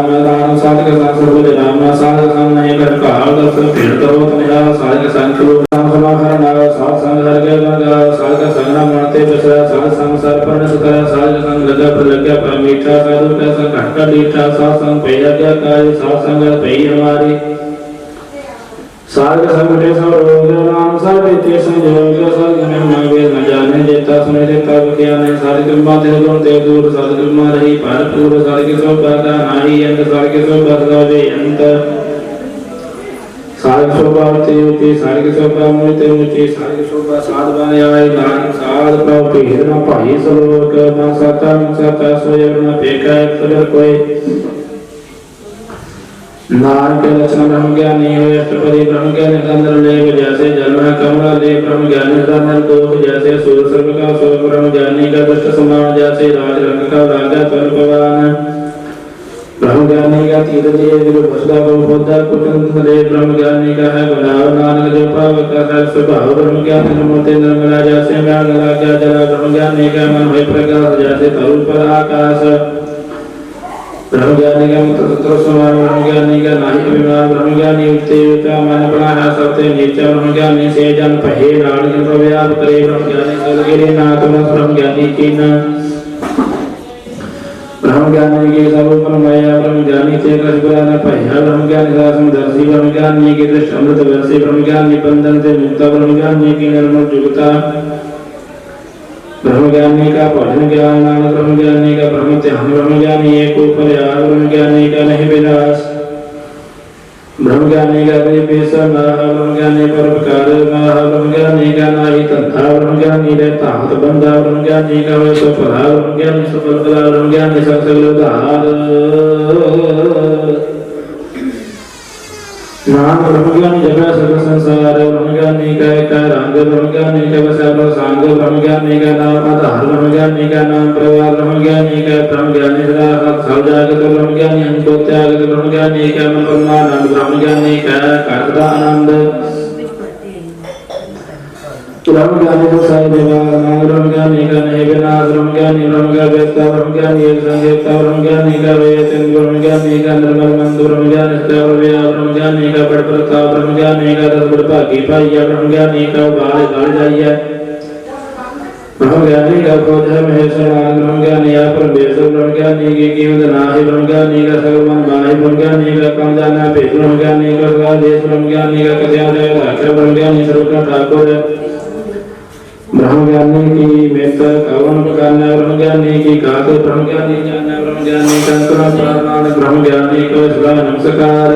दान साधक संसर्ग नाम साधक संनय कर काल दर्शन फिर करो तनिहा साधक संकल्प नाम समाहरण साध संग हर के गंगा साधक संग मानते बसरा साध संसार पर्ण सुतरा साधक संग लगा पर लगा परमीठा साधु का संग घटका दीठा साध संग पैया क्या काय साध संग पै हमारी साधक संगठे सब रोग नाम साधे ते संयोग साधक में मांगे न जाने देता सुने देता क्या नहीं साधक कृपा ते गुण ते दूर साधक कृपा रही भरपूर साधक सब बाधा नाही अंत साधक सब बाधा वे अंत साधक स्वभाव ते उच्च साधक स्वभाव मुते उच्च साधक स्वभाव साध बने आए नाम साध प्रभु पीर न भाई सलोक न सता सोयर न पेका सगर कोई नाम के लक्षण ब्रह्म ज्ञानी हो अष्टपदी ब्रह्म ज्ञान निरंतर लेप जैसे जल में कमला ले ब्रह्म ज्ञानी निरंतर दोष जैसे सूर्य सर्व का सूर्य ब्रह्म ज्ञानी का दृष्ट समान जैसे राज रंग का राजा तल पवन ब्रह्म ज्ञानी का तीर दिए दिल भसला को बोधा कुटुंब ले ब्रह्म ज्ञानी का है बनाव नानक जो पाव का है स्वभाव ब्रह्म ज्ञानी नमोते निर्मला जैसे मैं राजा जला ब्रह्म ज्ञानी का मन है प्रकाश जैसे तरुण पर आकाश ब्रह्म ज्ञानी का मुक्त समान ब्रह्म ज्ञानी का नाही अभिमान ब्रह्म ज्ञानी उत्तेजता मन बना है सबसे नीचा ब्रह्म ज्ञानी से जन पहे नाड़ के प्रव्याप करे ब्रह्म ज्ञानी सलगिरी नाथ ब्रह्म ज्ञानी की न ब्रह्म ज्ञानी के स्वरूप माया ब्रह्म ज्ञानी से कसबरा न पहे ब्रह्म ज्ञानी शासन दर्शी ब्रह्म ज्ञानी के दृष्ट अमृत वर्षी ब्रह्म ज्ञानी बंधन से मुक्त ब्रह्म ज्ञानी की निर्मल जुगता ब्रह्म ज्ञानी का भजन ज्ञान नानक ब्रह्म ज्ञानी का ब्रह्म ध्यान ब्रह्म ज्ञानी एक ऊपर यार ब्रह्म ज्ञानी का नहीं विनाश ब्रह्म ज्ञानी का विभीषण ब्रह्म ज्ञानी परोपकार ब्रह्म ज्ञानी का नाहि तंथा ब्रह्म ज्ञानी रहता हाथ बंधा ब्रह्म ज्ञानी का वै सफला ब्रह्म ज्ञानी सफल कला ब्रह्म ज्ञानी सकल उद्धार नाम ब्रह्म ज्ञानी जगह सर्व संसार ब्रह्म ज्ञानी का एक रंग ब्रह्म ज्ञानी का वैसा सांग ब्रह्म ज्ञानी का नाम आधार ब्रह्म ज्ञानी का नाम प्रवाह ब्रह्म ज्ञानी का ब्रह्म ज्ञानी सब जागत ब्रह्म ज्ञानी अंतो त्यागत ब्रह्म ज्ञानी का मन परमानंद ब्रह्म ज्ञानी का करता आनंद ब्रह्म ज्ञानी को साई देवा नाम ब्रह्म ज्ञानी का नहीं विनाश ब्रह्म ज्ञानी ब्रह्म का वेत्ता ब्रह्म ज्ञानी एक संगीता ब्रह्म ज्ञानी का वेतन ब्रह्म ज्ञानी का निर्मल मंद ब्रह्म ज्ञानी ब्रह्म ज्ञानी का बड़ प्रताप ब्रह्म ज्ञानी का दस बड़ भागी पाइया ब्रह्म ज्ञानी का बाल गल जाइए ब्रह्म ज्ञानी का खोज है महेश्वर ब्रह्म ज्ञानी या परमेश्वर ब्रह्म ज्ञानी की कीमत नाहि ब्रह्म ज्ञानी का सकल मन माहि ब्रह्म ज्ञानी का कम जाना भेद ब्रह्म ज्ञानी का सदा देश ब्रह्म ज्ञानी का कथ्या ब्रह्म ज्ञानी सर्व का ठाकुर ब्रह्म ज्ञानी की मेत कवन प्रकार ब्रह्म ज्ञानी की कात ब्रह्म ज्ञानी जानना ब्रह्म ज्ञानी का प्राण ब्रह्म ज्ञानी को सदा नमस्कार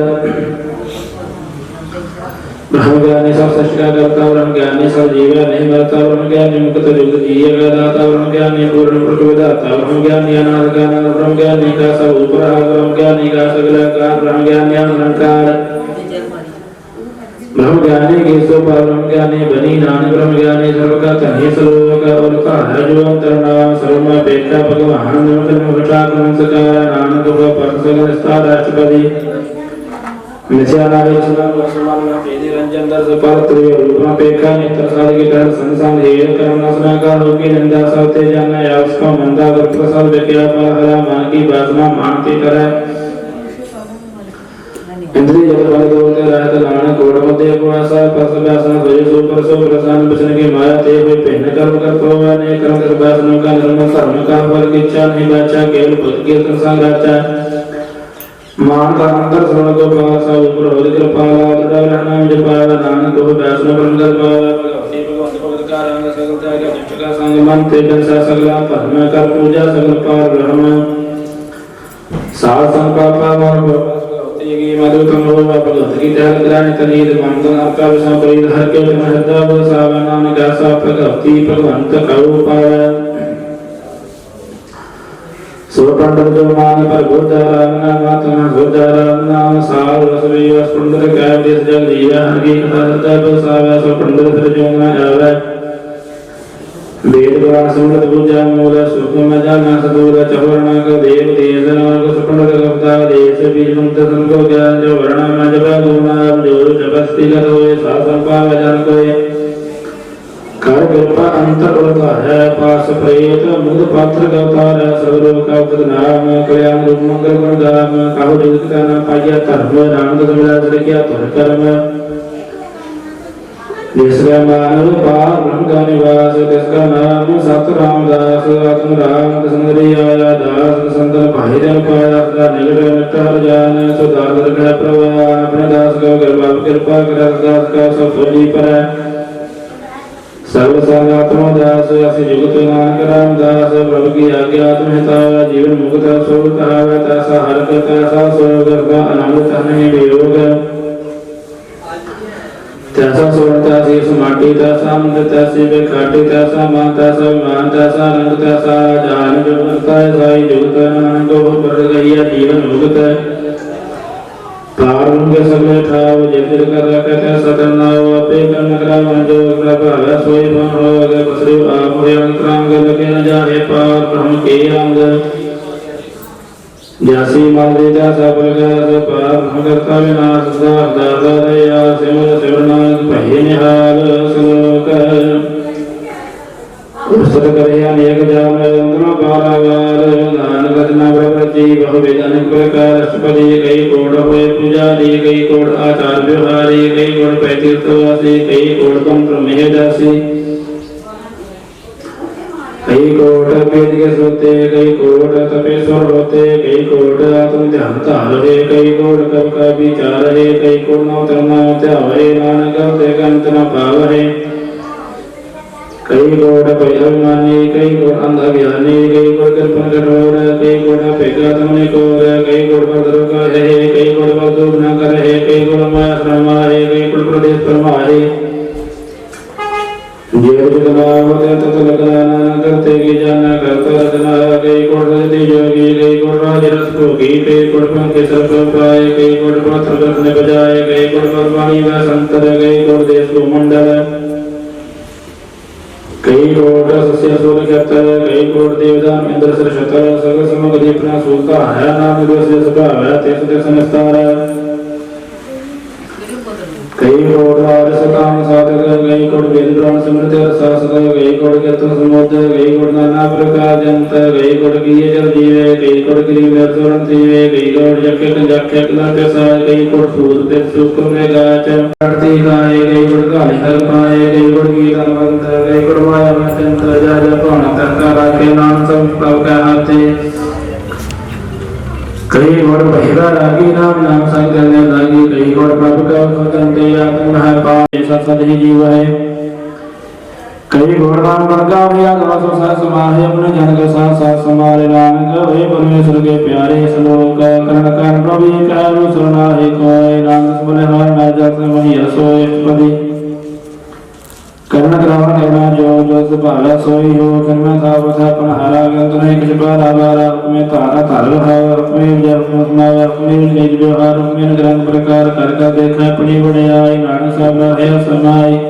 ब्रह्म ज्ञानी सब सृष्टि का करता ब्रह्म ज्ञानी सब जीव नहीं मरता ब्रह्म ज्ञानी मुक्त युग जीय का दाता ब्रह्म ज्ञानी पूर्ण प्रकृतिदाता ब्रह्म ज्ञानी अनाद का नाथ ब्रह्म ज्ञानी का सब ऊपर ब्रह्म ज्ञानी का सगल आकार ब्रह्म ज्ञानी अहंकार ब्रह्म ज्ञानी के स्वरूप ब्रह्म ज्ञानी बनी नान ब्रह्म ज्ञानी सर्व का तनि सर्व का और का है जो अंतर नाम सर्व में पेटा भगवान नमः ठाकुर नमस्कार नानक को परसगन स्थान राष्ट्रपति मिथ्या नाहि चला वर्षमान में पेदे रंजन दर्श पर त्रिय रूप में पेखा नेत्र साध के कर संसार हेय कर्म नसना का लोकी निंदा सौते जाना या उसका मंदा कर प्रसाद विज्ञा पर हरा मान की वासना मानती करे इंद्रिय जब बल बोलते रहते नाना घोड़ मध्य को आशा पस व्यासन भय सो पर सो प्रसान बचन की माया ते हुए पहन कर्म कर प्रोवा ने कर्म कर व्यासनों का निर्मल कर्म का फल की इच्छा नहीं बाचा केवल बुद्ध के संसार राचा मान का अंतर श्रवण को पासा ऊपर होरी कृपाला दृढ़ रहना जपाला नानक को व्यासन ब्रह्म कर पावा भगवती भगवंत भगत का रंग सकल त्याग दुष्ट का संग मन ते जैसा सगला परम कर पूजा सगल पार ब्रह्म साध संकल्प और की मधुतम हो भगवत की त्याग ग्राण तनीद मंगल आपका विषय परिध हर के महदा व सावनान का सा भगवती भगवंत कौ पावे सुरपंडर जो मान पर गोदाराना मातना गोदाराना सार रसवी वसुंदर का देश जग जीवा हर की कथा सदा व सावे सुरपंडर फिर जो न आवे वेद पुराण समृत पूजा मूल सुखम जाना सदूर चवर्ण का देव देशन को सुपंड करता देश बीज मुक्त संको ज्ञान जो वर्ण में जब गुना जो जबस्ती कर होए शासन पाव जान कोए कर कृपा अंतर उतारै पास प्रेत मुद पात्र का उतारै सर्वलोक का उपनाम कल्याण रूप मंगल गुण गाम काहु जगत का नाम पाइया धर्म नाम तो मिला किया तुर कर्म जिसका मानव पार ब्रह्म का निवास जिसका नाम सत रामदास आत्म राम सुंदरी आया दास संतन भाई जन पाया सदा निकट निकट हर जान सुधार कर प्रभु अपने दास को कृपा कर दास का सब फली पर सर्व संगात्मा दास असी जुगत नानक रामदास प्रभु की आज्ञा आत्महिता जीवन मुक्त सोग कहावै तैसा हर तैसा सोग आनंद नहीं वियोग तैसा सोग तैसी समाटि तैसा अमृत तैसी बेखाटी तैसा मान तैसा विमान तैसा रंग तैसा जान जुगता साई जुगत नानक पर गया जीवन मुक्त पारुंग सगले ठाव जितिर कर रखते सतनाव अपे कर्म करावन जो कृपा सोई मन होग बसरि आप होय अंतरांग लगे न जाहे पार ब्रह्म के अंग जासी मालि जासा प्रकाश पार ब्रह्म करता विनाश दाता दया सिमर सिमरनाथ भय निहाल श्लोक उपसर करे अनेक जान अंतरो पारावार नानक रचना प्रवृत्ति बहु वेदन प्रकार अष्टपदी कई कोड होए पुजारी कई कोड आचार व्यवहारी कई कोड पैतीर्थवासी कई कोड तंत्र मेहदासी कई कोड वेद के श्रोते कई कोड तपेश्वर होते कई कोड आत्म ध्यान तारे कई कोड कब का विचार है कई कोड नौ तरना त्यावे नानक ते अंत न पावहे कई कोड अभिमानी कई कोड अंध ज्ञानी कई कोड कल्पन कठोर कई कोड अपेक्षा तमने कोर कई कोड पर का है कई कोड पर दुख न कर है कई कोड माया श्रम है कई कोड प्रदेश परमारे जीव जगना होते तत लगना करते की जाना करता रचना कई कोड रजती जोगी कई कोड राजरस भोगी कई कोड पंखे सब पाए कई कोड पात्र रखने बजाए कई कोड पर वाणी व संतर कई कोड देश को मंडल कई कोट सस्य सूर्य क्षत्र कई कोट देवदान इंद्र सरशतर सगल समग दीपना सूलता है नाम दोषे स्वभाव है तेस तेस निस्तार कई कोट आरस काम साधक कई कोट वेद पुराण स्मृति शास्त्र कई कोट कीर्तन समुद्र कई कोट नाना प्रकार जंत कई कोट कीये जल जीवे कई कोट गिरि में सुरन जीवे कई कोट जक्के जक्के नर साय कई कोट सूर पे शुक्र में गाच करती गाय कई कोट गाली हर पाए कई कोट गीत अनुबंध कई कोट माया में तंत्र जा जा प्राण तंत्र के नाम संस्ताव का हाथे कई कोट बहिरा रागी नाम नाम संग करने लागी कई कोट प्रभु का स्वतंत्र आत्म है पाए सत ही जीव है कई कोट नाम गुणगान या गवस सा समाहे अपने जन के साथ साथ समारे नानक हे परमेश्वर के प्यारे श्लोक कर्ण कान प्रभु कहु सुना है कोई नाम सुने हर मैं जस वही असोय पदी कर्ण ग्रहण करना जो जो सभाला सोई हो जन्म था वथा अपन हरा गंत नहीं कुछ बार आवारा में तारा तारल है में जब सुनाया में निज व्यवहार में ग्रंथ प्रकार कर का देखा अपनी बड़ाई नानक सब है समाई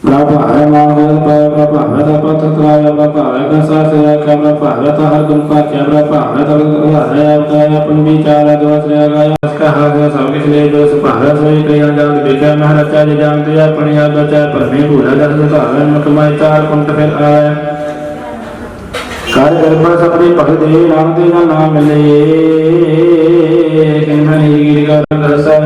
प्रभु है मांगल पर प्रभु है तपत त्राय प्रभु है कसा से का प्रभु है तो हर गुण का क्या प्रभु है तो है अवतार अपन विचार दोष रे गया इसका हाथ सब किस ले जो सहारा सोई कया जान बेचा महाराजा जी जानते हैं अपनी याद बचा पर में भूला दर का हरण कमाई चार कुंट फिर आए कार्य कर पर सबरी पकड़ दे नाम दे ना मिले कहना नहीं गिर का रसा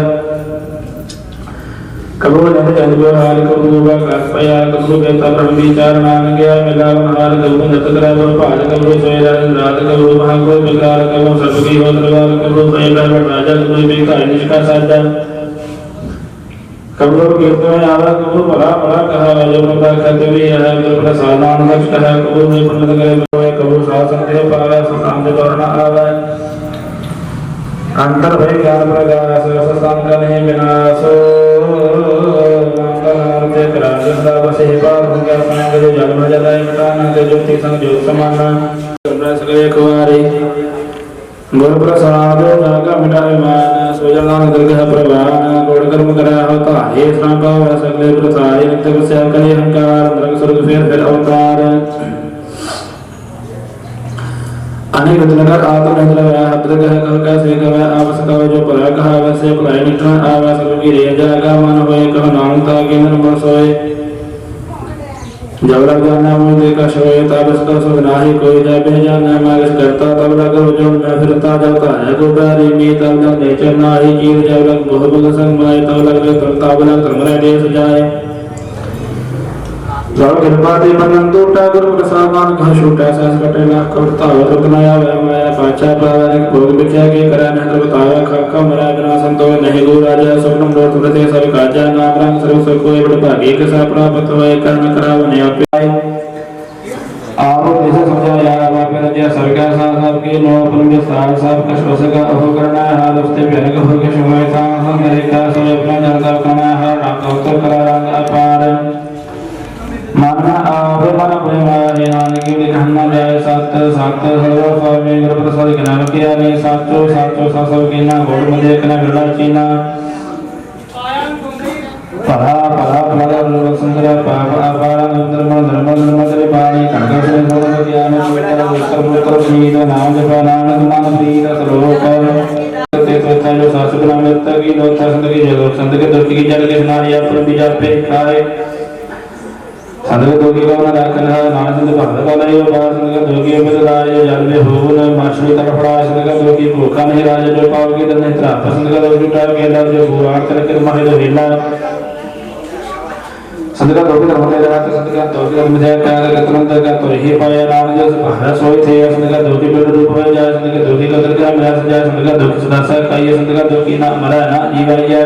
कबो नद जंगो हाल कबो बा कासपया कबो बेता ब्रह्म विचार मान गया मिला हाल कबो नत करा वो पाल कबो सोया रात कबो भागो विकार कबो सबकी हो दरबार कबो पहला राजा कबो बेकार निष्का साजा कबो कीर्तन आवा कबो बड़ा बड़ा कहा जो प्रभा कहते हुए है जो प्रसादान कष्ट है कबो में पंडित करे कबो शासन दे पावे सुशांत करना आवे अंतर भय ज्ञान प्रकाश संग नहीं विनाश मंगल ते राजसा बसे पार हो गया अपने जो जन्म जलाए मिटाना के ज्योति संग ज्योत समाना रस गए कुवारी गुरु प्रसाद जागा मिटाए मान सोजलान दरगाह प्रवान गोड़ कर्म करा होता हे संभव सगले प्रसाद नित्य से कली अहंकार नरक स्वर्ग फिर अवतार अनेक दिनकर आत्म नंदल व हद्र कह कल का से कह आवश्यक जो पर कहा वैसे भलाई निठन आवास की रे जागा मन होए कह नाम ता के मन सोए जब लग जाना मुझे का शोए तब सदा सुनाही कोई जब जाना मार्ग करता तब लग जो मैं फिरता जाता है गोबारी में तब लग नेचर नाही जीव जब लग बहुत संग माए तब लग तब लग तुम्हारे देश जाए जब कृपा दे बनन टूटा गुरु प्रसाद का छूटा सास कटे लाख करता हो बनाया वह माया पाचा प्रावरिक भोग बिचा के करा न बताया खाका मरा बिना संतोष नहीं गो राजा स्वप्न मोर तुरते सब काजा नाम रंग सर्व सब कोई बड़ भागी के सा प्राप्त होए कर्म कराव ने अपाय आप जैसे समझाया बाप रजा सरकार साहब सबके नो अपन के सार साहब का श्वास का हो करना है हाल उससे भयानक हो के समय था मेरे का सब अपना जनता करना है राम उत्तर करा रंग अपार माना आवे माना प्रेमारे नान की लिखना जाए सात सात सर्व स्वामी गुरु प्रसाद ज्ञान किया ने साचो साचो सब की ना घोड़ में देखना गड़ा चीना पढ़ा पढ़ा पढ़ा सुंदर पाप आपारा धर्म तेरे पानी खड़गा से सर्व ज्ञान उत्तर उत्तर प्रीत नाम जप नानक मान प्रीत श्लोक ते तो जो शास्त्र नाम लेता की लोथा संत की जगह संत के दुख की जड़ के सुनारिया पर बीजा पे खाए संत दोगी का ना रखन है नानक संत भक्त का नहीं बार संत का दोगी में राज जल में हो न मछली तड़फड़ा संत का दोगी भूखा नहीं राज जो पाव की दन नेत्रा संत का दोगी टाइम के लग जो गुआर कर कर माहे जो हिला संत का दोगी धर्म ले रहा संत का दोगी धर्म जाए क्या कर तुरंत का तो ही पाया नाम जो भारत सोई थे संत का दोगी पेड़ रूप में जाए संत का दोगी का दरगाह में जाए संत का दोगी सदासा काई संत का दोगी ना मरा ना जीवाया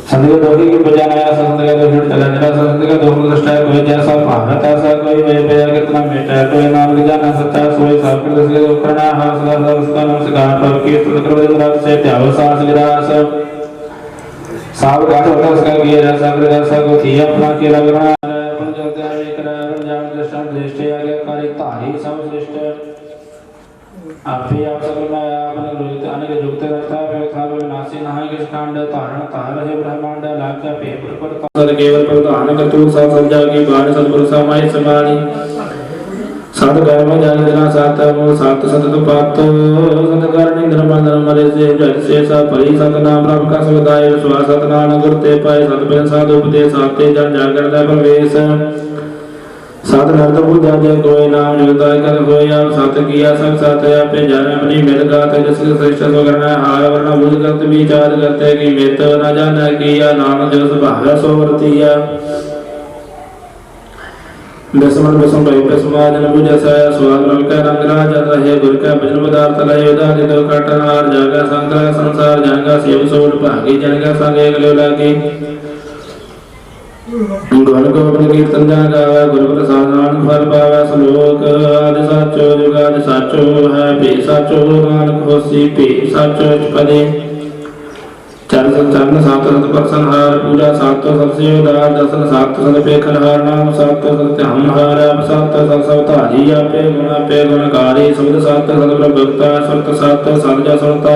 संत का दोगी की बजाना संत का दोगी चला जरा संत का दोगी दृष्टा कोई जैसा भारत ऐसा कोई वे प्यार कितना मेटा कोई नाम के जाना सच्चा सोई सब कर दस के करना है सदा सदा नमस्कार पर की स्तुति करो दिन से त्याग सांस गिरास साव का होता उसका किया जा सब जैसा को थी अपना के लगना अपन जलते हैं एक रन जान दृष्टांत श्रेष्ठ आगे कार्य तारी सब श्रेष्ठ आप ही आप सब में अपन लोग आने के जुगते रहता है व्यवथा में नासी नहाय के कांड तारण तार है ब्रह्मांड लाख्या पेपर पर सद केवल प्रधान का तू सब समझा की बाण सदगुरु समाई समानी साध कर्म जान जना सात वो सात सत तो पात सत करणी धर्म धर्म रे से जट से सा परि सत नाम रब का सदाय विश्वास सत नाम गुर ते पाए सत पे साधु उपदेश साते जन जागर दा प्रवेश सात नर्द पूजा जय कोई नाम जुगताय कर होया सात किया सब सात पे जान अपनी मिल गात जिसके श्रेष्ठ सो करना हाय वर्ण बुझ करत विचार करते कि मित न जाना किया नाम जो स्वभाव सो वर्तिया दसमन बसम भाई पे समाज न बुझ साया स्वाद रंग का रंग राज रहे गुर का भजन पदार्थ लय उदार दो कटनार जागा संसार संसार जागा सेव सोड भागी जन का संग एक ले लागे गुण को अपने कीर्तन जान गावा गुरु प्रसाद नाम फल पावा श्लोक आदि साचो जुगादि साचो है पे साचो नानक होसी पे साचो पदे चरण चरण सात सत परसन हार पूजा सात सबसे उदार दर्शन सात सत पे खलहार नाम सात सत्य हम हार सात सत सवतारी पे गुणकारी शब्द सात सत भक्ता सत सात साधजा सुनता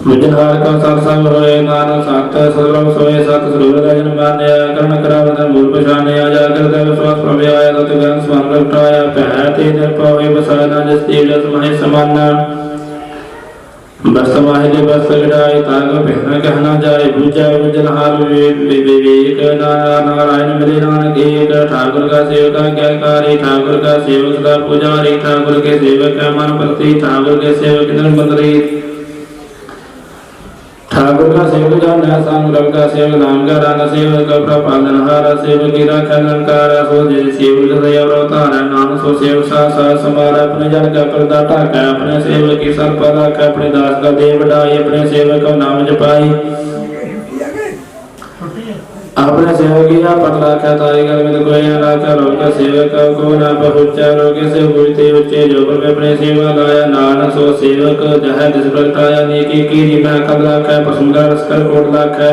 विजहार का सात सब होए नानक सात सदरम सोए सात सरोवर राजन मान्य कर्ण करावत मूल पशाने जाकर देव विश्वास प्रव्याय सत ज्ञान स्वान रटाया पहते जल पावे बसाना जिस तेजस महे समाना बस माहिले बस गिराए ताग पहना कहना जाए पूजा उज्जल हाल विवेक नारायण मिले नानक एक ठाकुर का सेवक क्या कार्य ठाकुर का सेवक सदा पुजारी ठाकुर के सेवक का मन प्रति ठाकुर के सेवक निर्बंधरी ठाकुर का सेवक जान सांग रंग का सेवक नाम का रंग सेवक का प्रपालनहार सेवक की रक्षा अलंकार सो जय सेवक दया अवतार नाम सो सेवक सा समार अपने जन का प्रदाता का अपने सेवक की सर्वदा का अपने दास का देव बढ़ाई अपने सेवक का नाम जपाई अपने सेवक की ना पतला क्या तारी कर में कोई ना का रोग का सेवक को ना पहुंचा रोग से बुझते उच्चे जो पर अपने सेवा लाया नान सो सेवक जह दिस प्रगटाया नेकी की जीना कदला का पसंदा रसकर कोट लाखा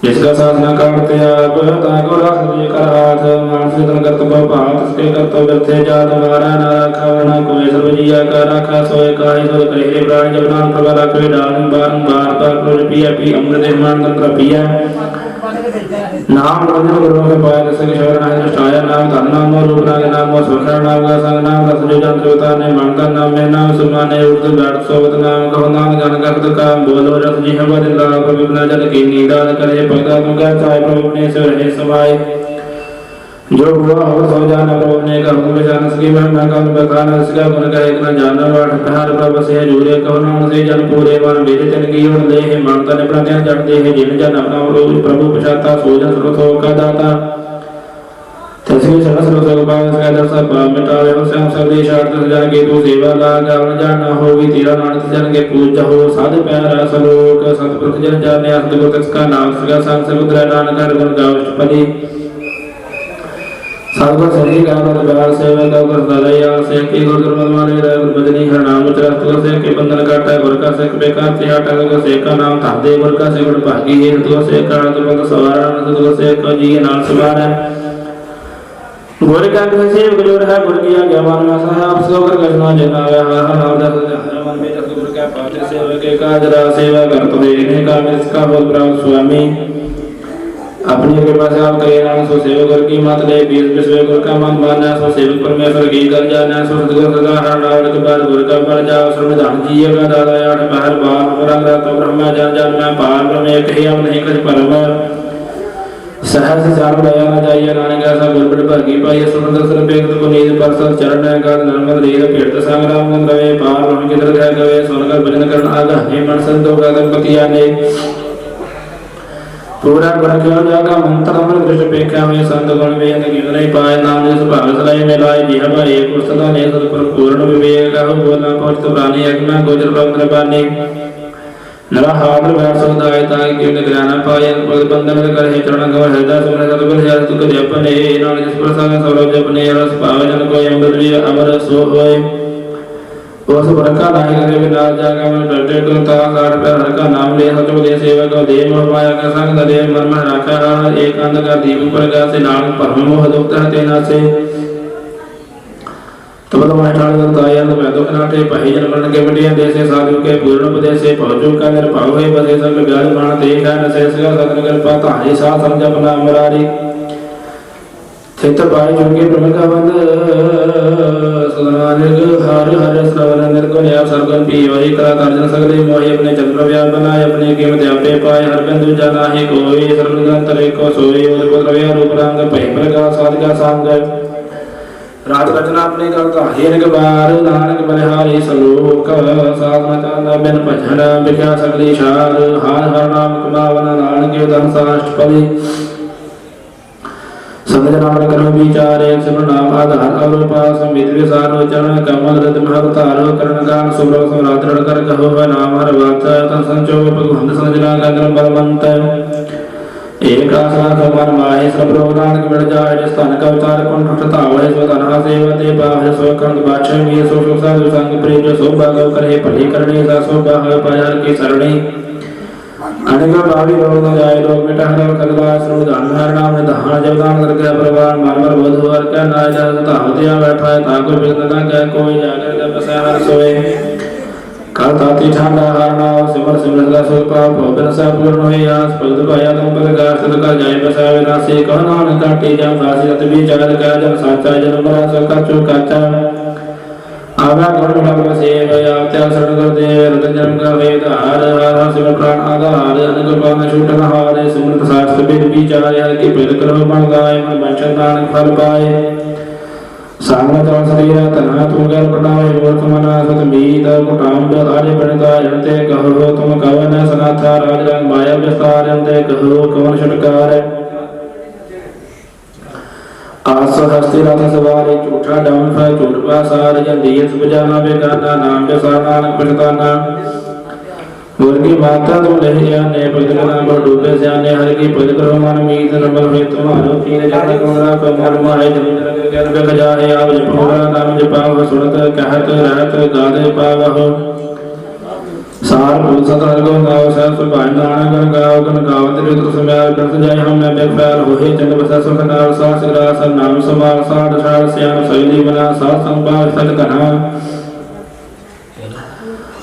जिसका साधना करते आप ताको रास्ते कर हाथ मानसिक तन कर्तव्य पात उसके कर्तव्य थे जात मारा ना रखा वरना कोई सर्व जिया का रखा सोए काहि सो कहे प्राण जब नाम प्रभा रखे डाल बार बार बार पिया पी अमृत मान तंत्र पिया नाम रंजन गुरु के पाय दस के शरण है दृष्टाया नाम धन नाम रूप नाग नाम सुखर नाम का संग नाम दस जो जंत्रता ने मानता नाम में नाम सुमाने उर्द बैठ सोवत नाम कहो नाम गान करत काम बोलो रस जी हम दिन लाभ विपना जल की नीदा करे भगता तुम का चाहे प्रभु ने से रहे समाय जो हुआ हो सो जाना प्रभु ने का हुक्म जान सकी मैं का बखान इसका गुण का एक न जाना वाठ पहाड़ प्रभु से जूरे कहो नाम से जन पूरे वन मेरे तन की ओर ले है मानता ने प्रज्ञा जन दे है जिन जन अपना रोज प्रभु पछाता सोजन सुरतो का दाता तस्वीर चला सुरतो का पास का दर्शन पाप मिटावे हो श्याम सगले शार्थ जन के तू सेवा लागा न जाना होगी तेरा नानक जन के पूजा हो साध प्यारा सलोक सतपुरुष जन जाने अर्थ को तस्का नाम सगा संग समुद्र नानक हर गुण गावष्ट पदी साधु सभी का बार सेवा का कर दलया से के गुरु मनमाने रे बजनी हर नाम उच्चार तो से के बंधन काटा गुरु का से बेकार से हटा को से का नाम था दे गुरु का से गुरु भागी है तो से का तो बंद सवारा तो से का जी नाम सवार है गुरु का से गुरु है गुरु की ज्ञान में साहब सो कर करना जना है नाम दस मन में गुरु का पात्र सेवा के का जरा सेवा कर तो देने का इसका बोल ब्रह्म स्वामी अपनी कृपा से आप करें नाम सो सेवक की मत ले बीस विश्व गुरु का मन मानना सो सेवक परमेश्वर की कर जाना सो सदगुरु सदा हर नाम के बाद गुरु का पर जाओ संविधान जीए का दादा आठ बाहर बाल परंगरा तो ब्रह्मा जान जान में पार ब्रह्म एक ही हम नहीं कुछ परम सहज चार दया न जाइए नानक ऐसा गुरबड़ पर की पाई सुंदर सर पे को नींद पर सर चरण का नर्मद रीर पीठ संग्राम रवे पार ब्रह्म की दरगाह गवे सोनकर भजन करन आगा हे मन संतो का दंपति आने पूरा गुण क्यों जागा मंत्र अमर दृष्टि पेक्षा में संत गुण वेद की नहीं पाए नाम जिस भाग सलाई में लाए जी हम एक सदा ने सतपुर पूर्ण विवेक हो बोला पहुंच तो प्राणी अग्ना गोचर पवित्र पानी नवा हाथ बैठ सदाय ताकि क्यों निगराना पाए पद बंधन कर हे चरण कमल हृदय सुमन सतगुण यार तुक जपने नाम जिस प्रसाद सौरभ जपने रस पावे जन को अमृत अमर सो होए उस बरका नाही करे बिना जागा में डरते तो ताकार पर हर का नाम ले सचो दे सेवा को दे मोह माया का संग दे मन में राखा एक अंध का दीप पर गा से नाम पर मोह दुख हते ना से तब तो मैं ठाड़ करता आया तो मैं दुख नाटे पही जन मन के बटिया देसे साधु के पूर्ण उपदेश से पहुंचो का निर्भाव है बसे सब व्याज मान देखा न से सदन कर पाता हरि सा समझ अपना मुरारी चित्त पाए जोगे प्रमुख बंद सदानिक हर हर श्रवण निर्गुण या सरगुण पी वही कला अर्जन सगले मोहि अपने चंद्र व्याप बनाए अपने कीमत आपे पाए हर बिंदु जाना ही कोई सर्वगंतरे को सोई और पुत्रव्या रूप रंग पहि प्रकाश साधका सांग रात रचना अपने करता हेन के बार नानक बलिहारी सलोक साधना चांदा बिन भजन बिख्या सगली शार हर हर नाम कमावन नानक के धन साष्टपदी संग नाम करो विचार एक सुन नाम आधार और पास मित विसार चरण कमल रत महतार करण गान सुब्रव सम्राट कर कहो नाम हर वात तन संचो भगवंत संजना गंधर्व बलवंत एक आसना कमर माहे सब नानक मिल जाए स्थान का विचार कुंठ उठता वह स्वतः सेवते बाह्य सो कंद बादशाह ये सो साधु संग प्रेम सो भागव करे भली करणे सा सो बाह पायर की सरणी अनेक भावी लोग न जाए लोग मिटा हर कलवा श्रम दान हर नाम दान जब दान करके परिवार मानवर बोध और क्या ना जाता होतिया बैठा है ताको बिगड़ ना क्या कोई जाकर के बसा हर सोए काल ताती ठंडा हर नाम सिमर सिमर का सो पाप बिन सा पूर्ण होई आस पद पाया तुम पद का सद का जाय बसा विनाशी कह नाम काटी जा फांसी रत विचार का जन साचा जन मरा सका चो काचा आगा गुण भगव सेव त्याग शरण कर दे रतन जन्म का वेद हर हर शिव प्राण आधार अनक पान छूटन हारे सुमृत शास्त्र वेद विचार हर की पेद कर्म बन गाय मन वंचन नानक फल पाए सांगत शरीर तना तुम कर प्रणाम मूर्ख मना सत मीत कुटाम आर्य प्रणता जनते कहो तुम कवन सनाथा राज रंग माया विस्तार जनते कहो कवन छटकार आस हस्ती रथ सवारी झूठा डंफ झूठ पासार जंदीय सुजाना बेगाना नाम जसा नानक पछताना गुर की माता तुम ले जाने पद नाम डूबे जाने हर की पद करो मन मीत नमल हुए तुम्हारो पीर जन गुणा को मन माहे जन जन बेग जाए आप जपो नाम जपाव सुनत कहत रहत गादे पावहो सार भूल सतर को गाव सह सुभान नानक गण गाव गण गावत रित्र समय दस जाय हम में बेफैल होए चंद बसा सुख नाम सा सिरा सन नाम समार साठ साठ श्याम शैली बना सात संभाव सत कन्हा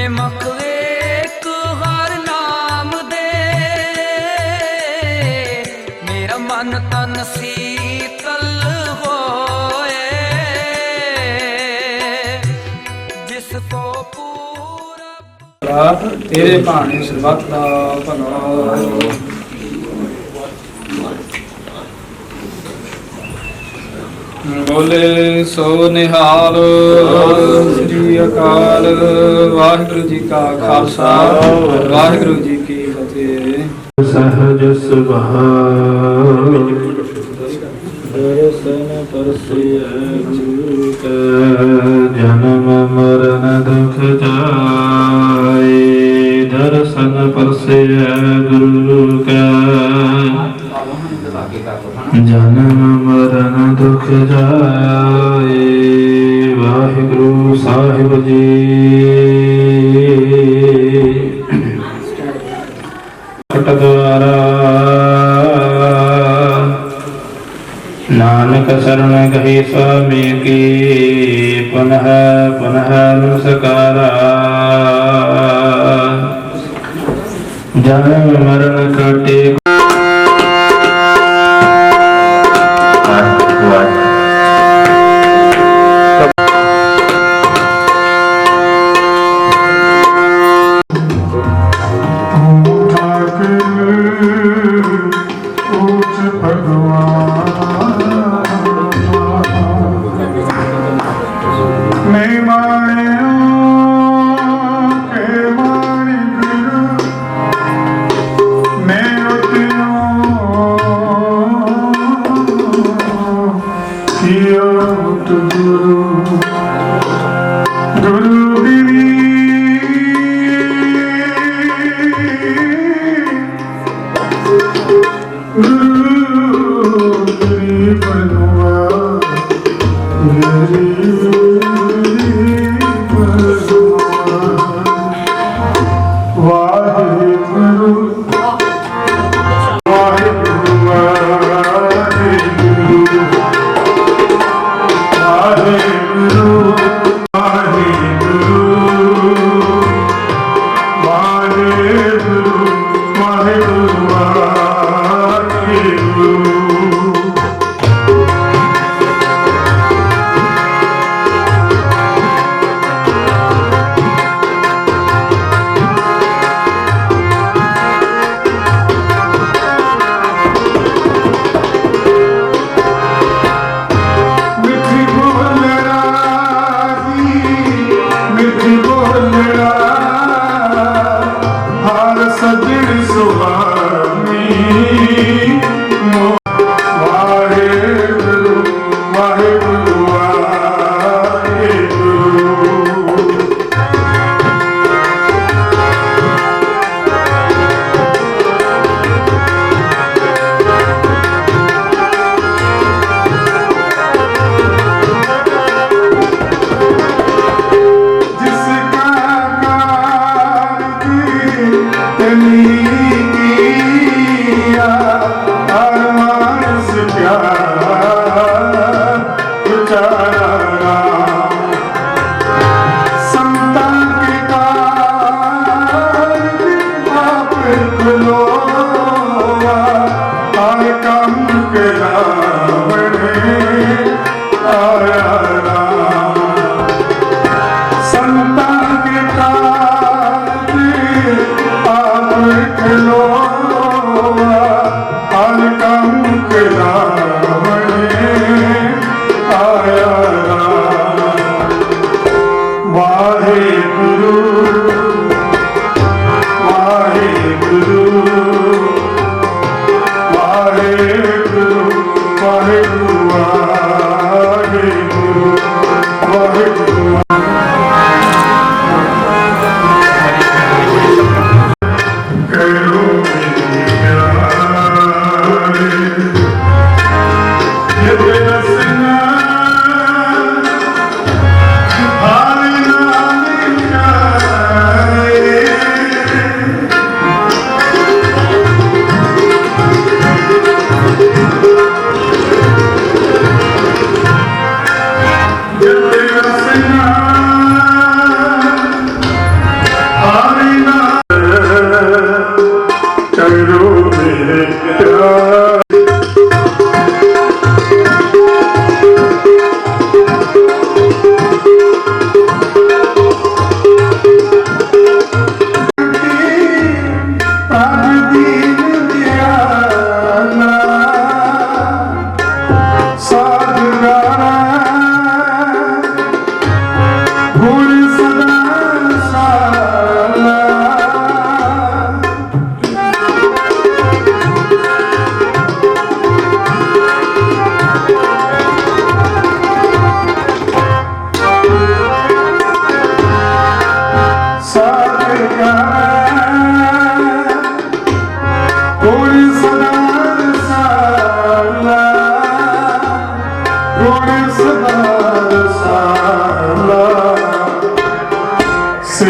ਨਿਮਕ ਵੇਖ ਹਰ ਨਾਮ ਦੇ ਮੇਰਾ ਮਨ ਤਨ ਸੀਤਲ ਹੋਏ ਜਿਸ ਕੋ ਪੂਰਾ ਰਾਤ ਤੇਰੇ ਭਾਣੇ ਸਰਬੱਤ ਦਾ ਭਲਾ ਬੋਲੇ ਸੋ ਨਿਹਾਲ ਸ੍ਰੀ ਅਕਾਲ ਵਾਹਿਗੁਰੂ ਜੀ ਕਾ ਖਾਲਸਾ ਵਾਹਿਗੁਰੂ ਜੀ ਕੀ ਫਤਿਹ। सहज स्वभाव दर्शन परसिय गुरु का जन्म मरण दुख जाए दर्शन परसिय गुरु का जन्म मरण दुख जाए वाहिगुरु साहिब जी द्वारा नानक शरण गही स्वामी की पुनः पुनः नमस्कारा जन्म मरण काटे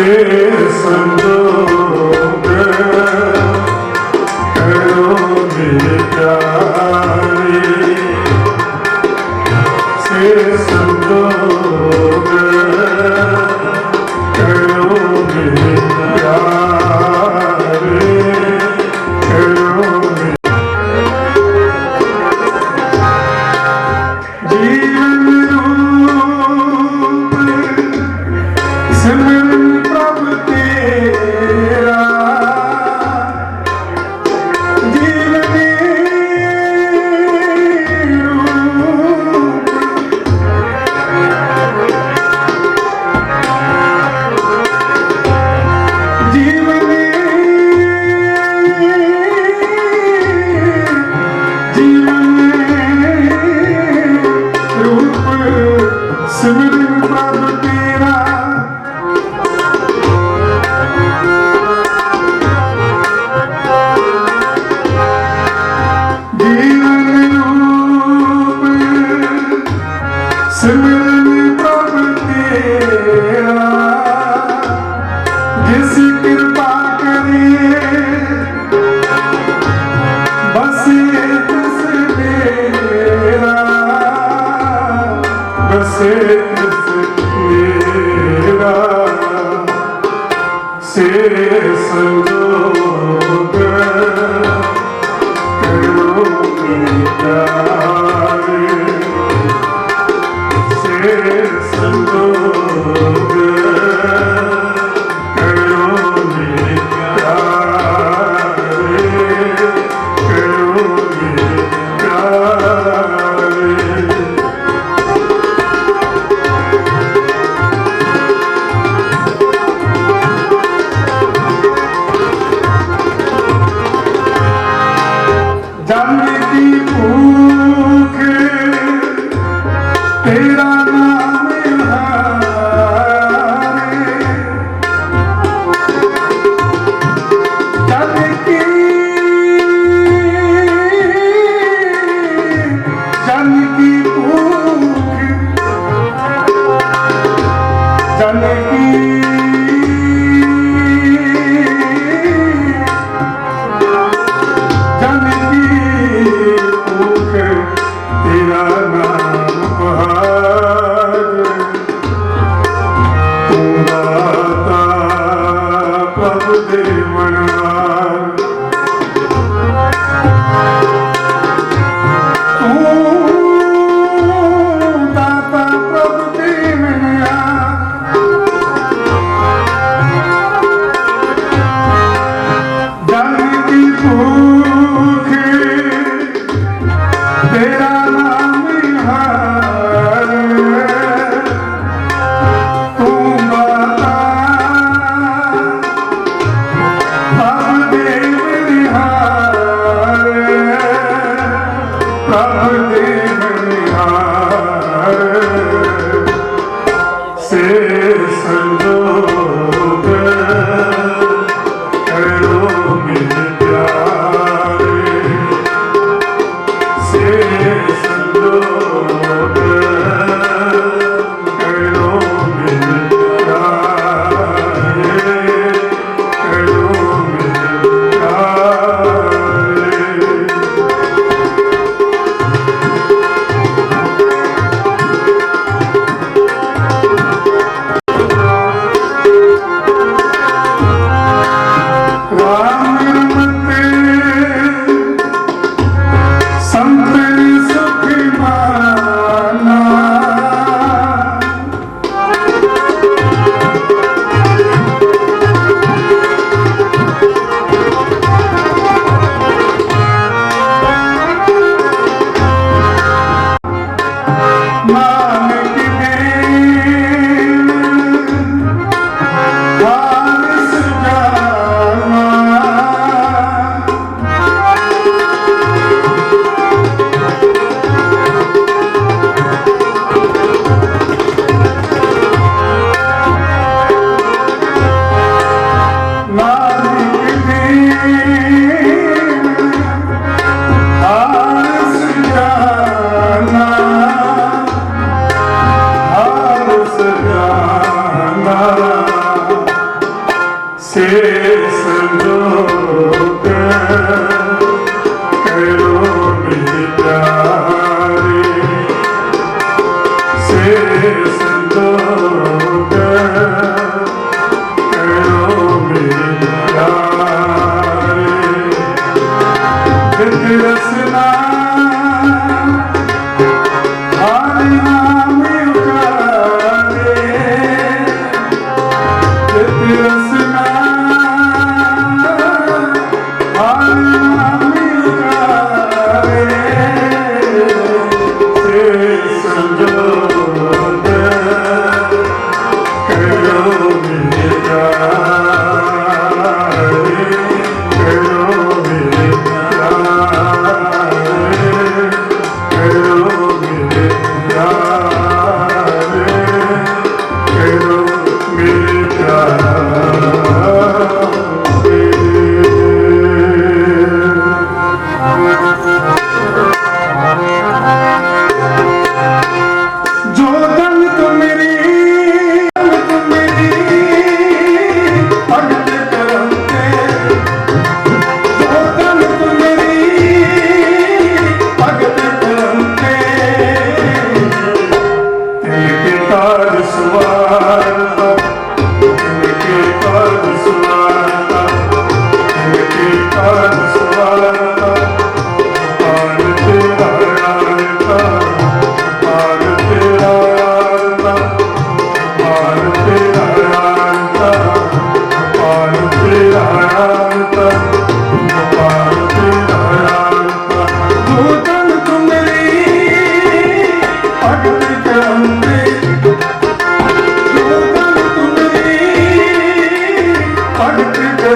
से संजोग करो मेरे प्यारे से संजोग करो मेरे प्यारे करो मेरे जीवन रूप सिमरन प्रभु तेरा जीवन रूप जीवन रूप सिमरन प्रभु तेरा जीवन रूप सिमरन प्रभु तेरा जिस कृपा करिए बसे तिस मेरा बसे तिस मेरा से संजोग करो मेरे प्यारे से संजोग करो मेरे प्यारे करो मेरे प्यारे जानने की भूख तेरा नाम हारे जानने की भूख जानने की भूख तेरा नाम बहार तू दाता प्रभु दे मनवार तू दाता प्रभु दे मनवार जानने की भूख तेरा नाम है तू दाता से संजोग करो मेरे प्यारे से संजोग करो मेरे प्यारे तिथ रसना हारी नाम उकारे तिथ रसना हारी नाम उकारे से संजोग करो मेरे प्यारे करो मेरे प्यारे करो मेरे प्यारे करो मेरे प्यारे जो दम तुम्हारी भगत करते जो दम तुम्हारी भगत करते इनके काज सुवारता इनके काज सुवारता इनके काज सुवारता पार तेरा यारता पार तेरा यारता पार तेरा यारता पार तेरा यारता पार तेरा यारता दूतन तुम्हारी भगत करते दूतन तुम्हारी भगत करते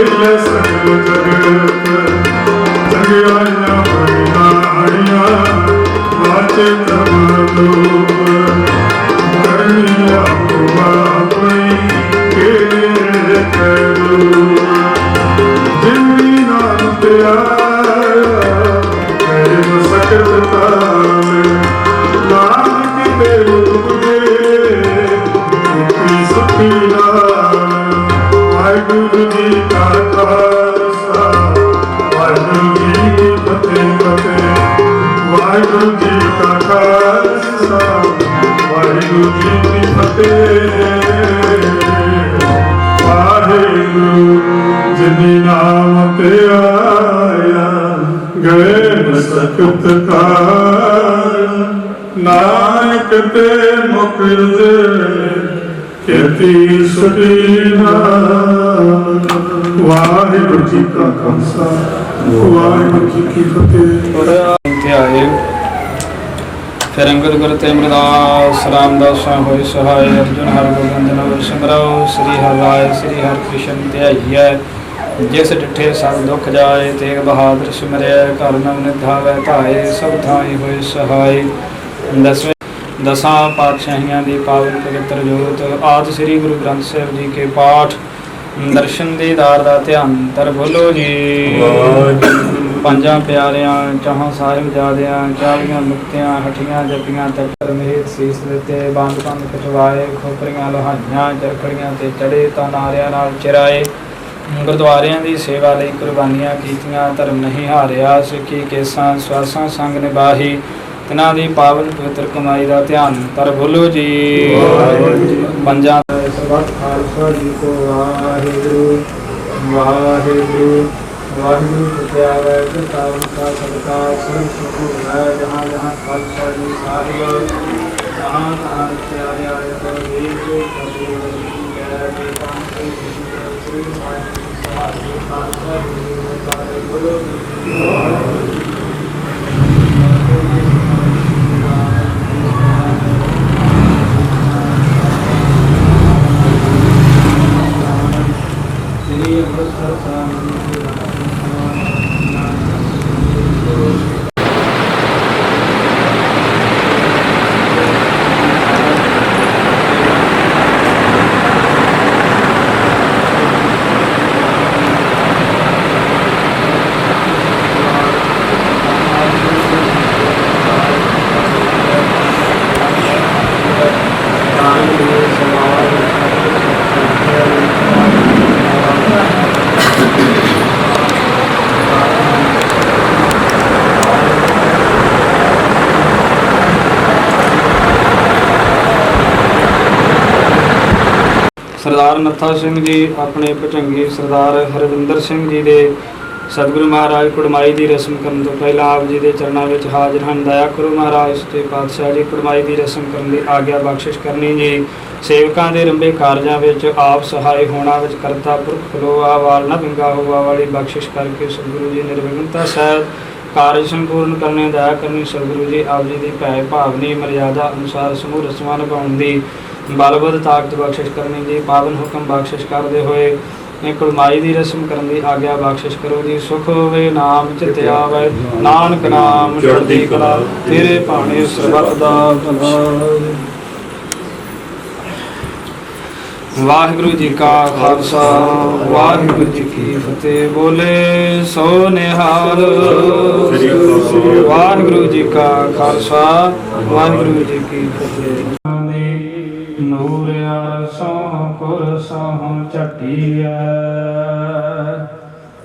खेल सकल जगत जगियाया बड़ियाया वाचे तब करनिया हुआ कोई खेल करो जिंदगी नाम प्यारा कर सकता नाम की तेरे सपीरा वाहिगुरु जी का खालसा वाहिगुरु जी की फतेह फतेह वाहिगुरु जी का खालसा वाहिगुरु जी की फतेह वाहिगुरु जिनी नाम पे आया गए न सकत कार नानक ते मुकुर खेती सुखीना वाहिगुरु जी का खालसा वाहिगुरु जी की फतेह। ਧਿਆਏ ਫਿਰ ਅੰਗਦ ਗੁਰ ਤੇ ਅਮਰਦਾਸ ਰਾਮਦਾਸਾਂ ਹੋਏ ਸਹਾਏ ਅਰਜੁਨ ਹਰਿ ਗੋਬਿੰਦ ਨਵ ਸਿਮਰਉ ਸ੍ਰੀ ਹਰਿ ਰਾਏ ਸ੍ਰੀ ਹਰਿ ਕ੍ਰਿਸ਼ਨ ਧਿਆਈਐ ਜਿਸ ਡਿਠੇ ਸਭ ਦੁਖ ਜਾਏ ਤੇਗ ਬਹਾਦਰ ਸਿਮਰਿਆ ਘਰ ਨਵ ਨਿਧਾਵੈ ਧਾਏ ਸਭ ਥਾਈ ਹੋਏ ਸਹਾਏ। ਦਸਾਂ ਪਾਤਸ਼ਾਹੀਆਂ ਦੀ ਪਾਵਨ ਪਵਿੱਤਰ ਜੋਤ ਆਦ ਸ੍ਰੀ ਗੁਰੂ ਗ੍ਰੰਥ ਸਾਹਿਬ ਜੀ ਕੇ ਪਾਠ ਦਰਸ਼ਨ ਦੀਦਾਰ ਦਾ ਧਿਆਨ ਤਰ ਬੋਲੋ ਜੀ। ਪੰਜਾਂ ਪਿਆਰਿਆਂ ਚਾਹਾਂ ਸਾਹਿਬ ਜਾਦਿਆਂ 40 ਮੁਕਤਿਆਂ ਹਠੀਆਂ ਜਪੀਆਂ ਤੱਕਰ ਮੇਰ ਸੀਸ ਦਿੱਤੇ ਬੰਦ ਬੰਦ ਕਟਵਾਏ ਖੋਪਰੀਆਂ ਲੋਹਾਈਆਂ ਚਰਖੜੀਆਂ ਤੇ ਚੜੇ ਤਾਂ ਨਾਰਿਆਂ ਨਾਲ ਚਿਰਾਏ ਗੁਰਦੁਆਰਿਆਂ ਦੀ ਸੇਵਾ ਲਈ ਕੁਰਬਾਨੀਆਂ ਕੀਤੀਆਂ ਧਰਮ ਨਹੀਂ ਹਾਰਿਆ ਸਿੱਖੀ ਕੇਸਾਂ ਸਵਾਸਾਂ ਸੰਗ ਨਿਭਾਹੀ ਤਿਨਾਂ ਦੀ ਪਾਵਨ ਪਵਿੱਤਰ ਕਮਾਈ ਦਾ ਧਿਆਨ ਤਰ ਬੋਲੋ ਜੀ। ਪੰਜਾਂ ਸਰਬੱਤ ਖਾਲਸਾ ਜੀ ਕੋ ਵਾਹਿਗੁਰੂ ਵਾਹਿਗੁਰੂ वाहिगुरु प्रत्यावै सावन का सबका सर्व सुख है जहाँ जहाँ खालसा जी साहिब जहाँ तहाँ प्यारे आए तो ਸਰਦਾਰ ਨੱਥਾ ਸਿੰਘ ਜੀ ਆਪਣੇ ਭੁਜੰਗੀ ਸਰਦਾਰ ਹਰਵਿੰਦਰ ਸਿੰਘ ਜੀ ਦੇ ਸਤਿਗੁਰੂ ਮਹਾਰਾਜ ਕੁੜਮਾਈ ਦੀ ਰਸਮ ਕਰਨ ਤੋਂ ਪਹਿਲਾਂ ਆਪ ਜੀ ਦੇ ਚਰਨਾਂ ਵਿੱਚ ਹਾਜ਼ਰ ਹਨ। ਦਇਆ ਕਰੋ ਮਹਾਰਾਜ ਸੱਚੇ ਪਾਤਸ਼ਾਹ ਜੀ ਕੁੜਮਾਈ ਦੀ ਰਸਮ ਕਰਨ ਦੀ ਆਗਿਆ ਬਖਸ਼ਿਸ਼ ਕਰਨੀ ਜੀ। ਸੇਵਕਾਂ ਦੇ ਰੰਬੇ ਕਾਰਜਾਂ ਵਿੱਚ ਆਪ ਸਹਾਈ ਹੋਣਾ ਵਿੱਚ ਕਰਤਾ ਪੁਰਖ ਖਲੋਆ ਵਾਲ ਨਾ ਵਿੰਗਾ ਹੋਵਾ ਵਾਲੀ ਬਖਸ਼ਿਸ਼ ਕਰਕੇ ਸਤਿਗੁਰੂ ਜੀ ਨਿਰਵਿਘਨਤਾ ਸਹਿਤ ਕਾਰਜ ਸੰਪੂਰਨ ਕਰਨੇ ਦਇਆ ਕਰਨੀ। ਸਤਿਗੁਰੂ ਜੀ ਆਪ ਜੀ ਦੀ ਭੈ ਭਾਵਨੀ ਮਰਿਆਦਾ ਅਨੁਸਾਰ ਸਮੂਹ ਰਸਮਾਂ ਨਿਭਾਉਣ ਦੀ ਬਲਬੁੱਧ ਤਾਕਤ ਬਖਸ਼ਿਸ਼ ਕਰਨੀ ਜੀ। ਪਾਵਨ ਹੁਕਮ ਬਖਸ਼ਿਸ਼ ਕਰਦੇ ਹੋਏ ਇਹ ਕੁੜਮਾਈ ਦੀ ਰਸਮ ਕਰਨ ਦੀ ਆਗਿਆ ਬਖਸ਼ਿਸ਼ ਕਰੋ ਜੀ। ਸੁਖ ਹੋਵੇ ਨਾਮ ਚਿਤ ਆਵੇ ਨਾਨਕ ਨਾਮ ਚੜ੍ਹਦੀ ਕਲਾ ਤੇਰੇ ਭਾਣੇ ਸਰਬੱਤ ਦਾ ਭਲਾ। ਵਾਹਿਗੁਰੂ ਜੀ ਕਾ ਖਾਲਸਾ ਵਾਹਿਗੁਰੂ ਜੀ ਕੀ ਫਤਿਹ। ਬੋਲੇ ਸੋ ਨਿਹਾਲ। ਵਾਹਿਗੁਰੂ ਜੀ ਕਾ ਖਾਲਸਾ ਵਾਹਿਗੁਰੂ ਜੀ ਕੀ ਫਤਿਹ। ਨੂਰ ਅਰਸੋਂ ਕੁਰਸੋਂ ਝਟੀਐ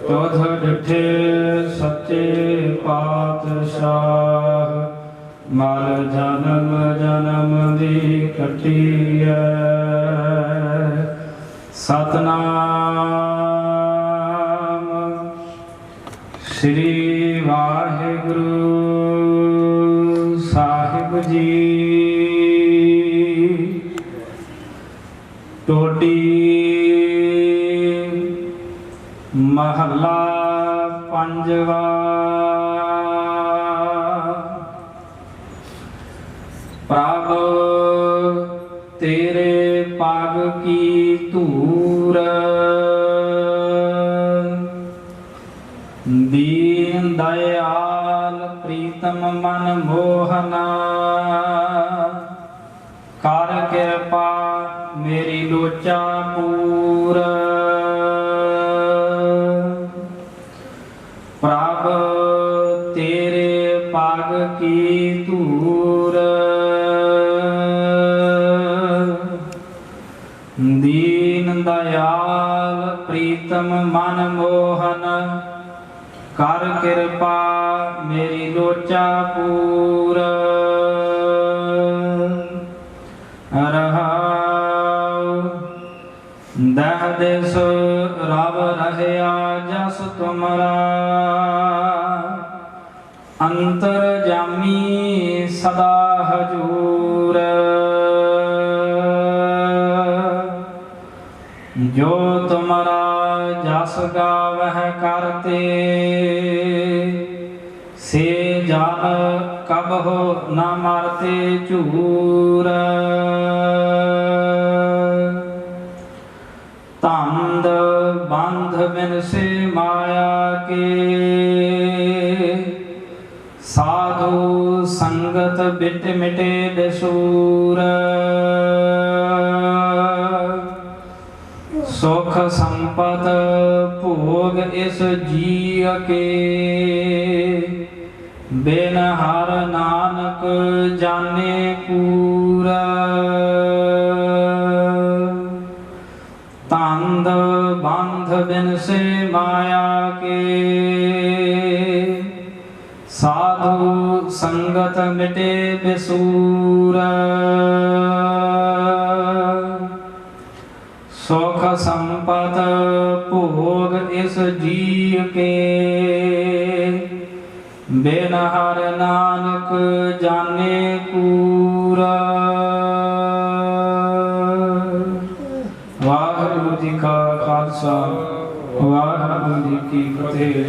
ਤੁਧ ਡਿਠੇ ਸੱਚੇ ਪਾਤਸ਼ਾਹ ਮਲ ਜਨਮ ਜਨਮ ਦੀ ਕੱਟੀਐ ਸਤਨਾਮ ਸ੍ਰੀ ਵਾਹਿਗੁਰੂ ਸਾਹਿਬ ਜੀ। ਟੋਟੀ ਮਹੱਲਾ ਪੰਜਵਾ। ਪ੍ਰਭ ਤੇਰੇ ਪਗ ਕੀ ਧੂਰ ਪ੍ਰੀਤਮ ਮਨ ਮੋਹਨਾ ਕਰ ਕਿਰਪਾ ਮੇਰੀ ਲੋਚਾ ਪੂਰ ਪ੍ਰਭ ਤੇਰੇ ਪਗ ਕੀ ਧੂਰ ਦੀਨ ਦਇਆਲ ਪ੍ਰੀਤਮ ਮਨ ਮੋਹਨ ਕਰ ਕਿਰਪਾ ਮੇਰੀ ਲੋਚਾ ਪੂਰ ਰਹਾਉ ਦਹ ਦਿਸ ਰਵ ਰਹਿਆ ਜਸ ਤੁਮਰਾ ਅੰਤਰ ਜਾਮੀ ਸਦਾ ਹਜੂਰ ਜੋ ਤੁਮਰਾ ਜਸ ਗਾਵਹਿ ਕਰਤੇ ਸੇ ਜਨ ਕਬਹੁ ਨ ਮਰਤੇ ਝੂਰ ਧੰਦ ਬੰਧ ਬਿਨ ਸੇ ਮਾਇਆ ਕੇ ਸਾਧੂ ਸੰਗਤ ਬਿਟ ਮਿਟੇ ਬਿਸੂਰ ਸੁਖ ਸੰਪਤ ਭੋਗ ਇਸ ਜੀਅ ਕੇ ਬਿਨ ਹਰ ਨਾਨਕ ਜਾਣੇ ਪੂਰਾ ਤੰਦ ਬੰਧ ਬਿਨ ਸੇ ਮਾਇਆ ਕੇ ਸਾਧੂ ਸੰਗਤ ਮਿਟੇ ਬਿਸੂਰ ਸੁਖ ਸੰਪਤ ਭੋਗ ਇਸ ਜੀਅ ਕੇ ਬਿਨ ਹਰ ਨਾਨਕ ਜਾਣੇ ਪੂਰਾ। ਵਾਹਿਗੁਰੂ ਜੀ ਕਾ ਖਾਲਸਾ ਵਾਹਿਗੁਰੂ ਜੀ ਕੀ ਫਤਿਹ।